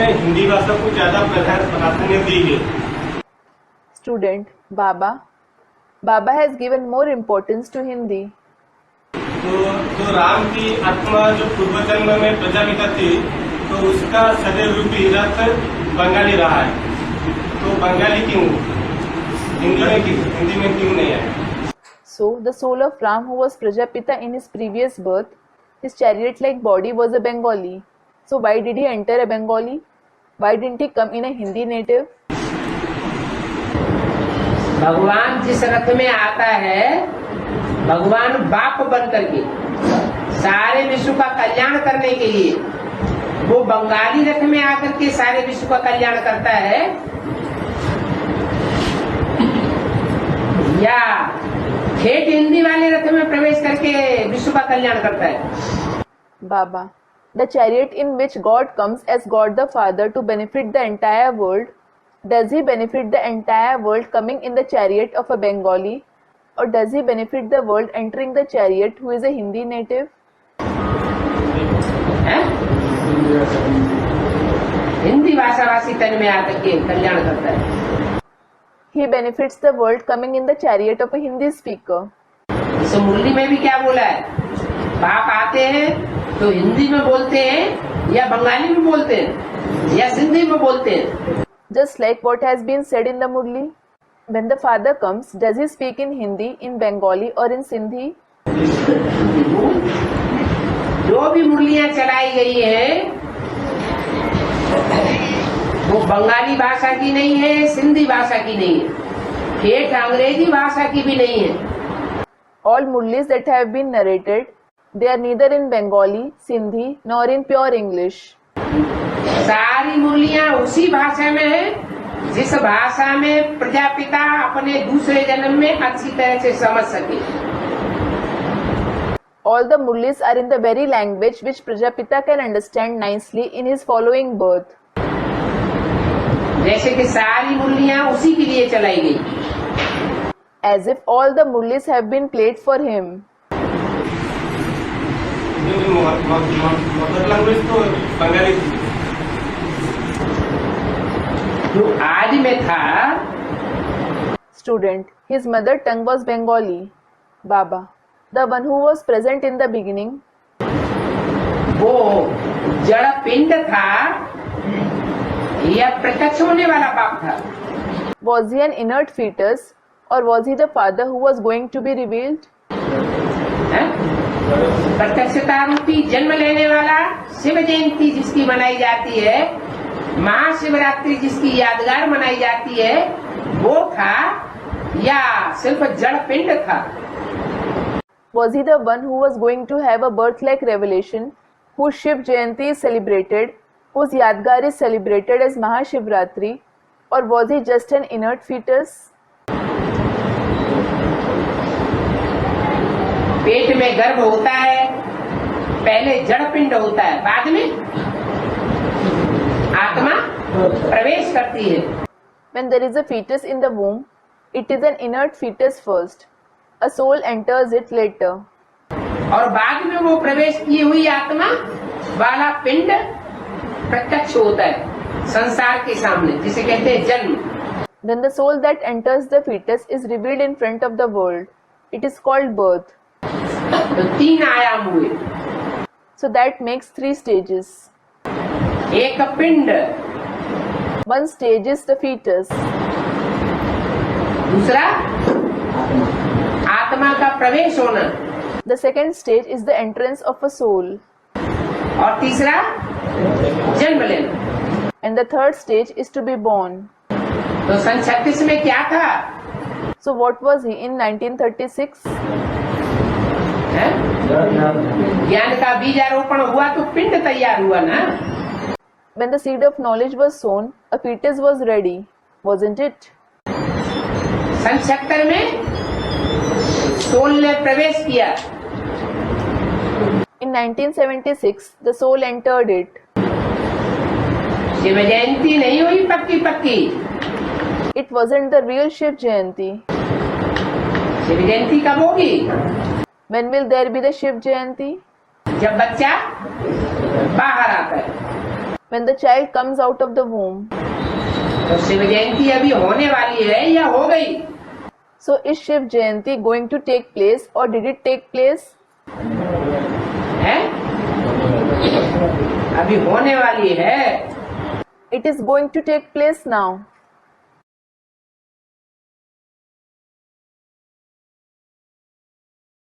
में हिंदी भाषा को ज्यादा प्राधान्य दी गई। स्टूडेंट बाबा, बाबा has given more importance to Hindi. तो राम की आत्मा जो पूर्व जन्म में प्रजापिता थी, तो उसका सदैव रूपी रथ बंगाली रहा है। तो बंगाली क्यों, हिंदी में क्यों नहीं है? So, the soul of Ram, who was Prajapita in his previous birth, his chariot-like body was a Bengali. So, why did he enter a Bengali? Why didn't he come in a Hindi native? भगवान जिस रथ में आता है, भगवान बाप बन करके सारे विश्व का कल्याण करने के लिए वो बंगाली रथ में आकर के सारे विश्व का कल्याण करता है, या ठेठ हिंदी वाले रथ में प्रवेश करके विश्व का कल्याण करता है? Baba, the chariot in which God comes as God the Father to benefit the entire world, does he benefit the entire world coming in the chariot of a Bengali, or does he benefit the world entering the chariot who is a Hindi native? Hindi भाषाभाषी तन में आकर के कल्याण करता है। He benefits the world coming in the chariot of a Hindi speaker. इस मुरली में भी क्या बोला है? बाप आते हैं तो हिंदी में बोलते हैं या बंगाली में बोलते हैं या सिंधी में बोलते हैं? Just like what has been said in the Murli, when the father comes, does he speak in Hindi, in Bengali or in Sindhi? जो भी मुरलियां चलाई गई है वो बंगाली भाषा की नहीं है, सिंधी भाषा की नहीं है, ठेठ अंग्रेजी भाषा की भी नहीं है। All Murlis that have been narrated, they are neither in Bengali, Sindhi nor in pure English. सारी मुरलियां उसी भाषा में है जिस भाषा में प्रजापिता अपने दूसरे जन्म में अच्छी तरह से समझ सके। All the Murlis are in the very language which Prajapita can understand nicely in his following birth. जैसे कि सारी मुरलियां उसी के लिए चलाई गई, as if all the Murlis have been played for him. Mother language तो बंगाली थी। जो आदि में था। Student, his mother tongue was Bengali. Baba, the one who was present in the beginning, वो जड़ पिंड था या प्रत्यक्ष होने वाला बाप था? was he an inert fetus or was he the father who was going to be revealed? प्रत्यक्षता रूपी जन्म लेने वाला शिव जयंती जिसकी मनाई जाती है, महाशिवरात्रि जिसकी यादगार मनाई जाती है, वो था या सिर्फ जड़ पिंड था? Was he the one who was going to have a birth-like revelation, whose Shiv Jayanti is celebrated, whose Yadgar is celebrated as Mahashivratri, or was he just an inert fetus? पेट में गर्भ होता है, पहले जड़ पिंड होता है, बाद में आत्मा प्रवेश करती है। When there is a fetus in the womb, it is an inert fetus first. A soul enters it later. और बाद में वो प्रवेश की हुई आत्मा वाला पिंड प्रत्यक्ष होता है संसार के सामने, जिसे कहते हैं जन्म। Then the soul that enters the fetus is revealed in front of the world. It is called birth. तो तीन आयाम हुए। So that makes 3 stages. एक पिंड, One stage is the fetus. दूसरा आत्मा का प्रवेश होना, The second stage is the entrance of a soul. और तीसरा जन्म लेना। And the third stage is to be born. तो सन 36 में क्या था? So what was he in 1936? ज्ञान का बीजारोपण हुआ तो पिंड तैयार हुआ ना। When the seed of knowledge was sown, a fetus was ready, wasn't it? सन 76 में सोल ने प्रवेश किया। In 1976, the soul entered it. Shiv Jayanti नहीं हुई पक्की पक्की। It wasn't the real Shiv Jayanti. Shiv Jayanti कब होगी? When will there be the Shiv Jayanti? जब बच्चा बाहर आता है। when the child comes out of the womb. तो शिव जयंती अभी होने वाली है या हो गई? So is Shiv Jayanti going to take place or did it take place? है अभी होने वाली है। It is going to take place now.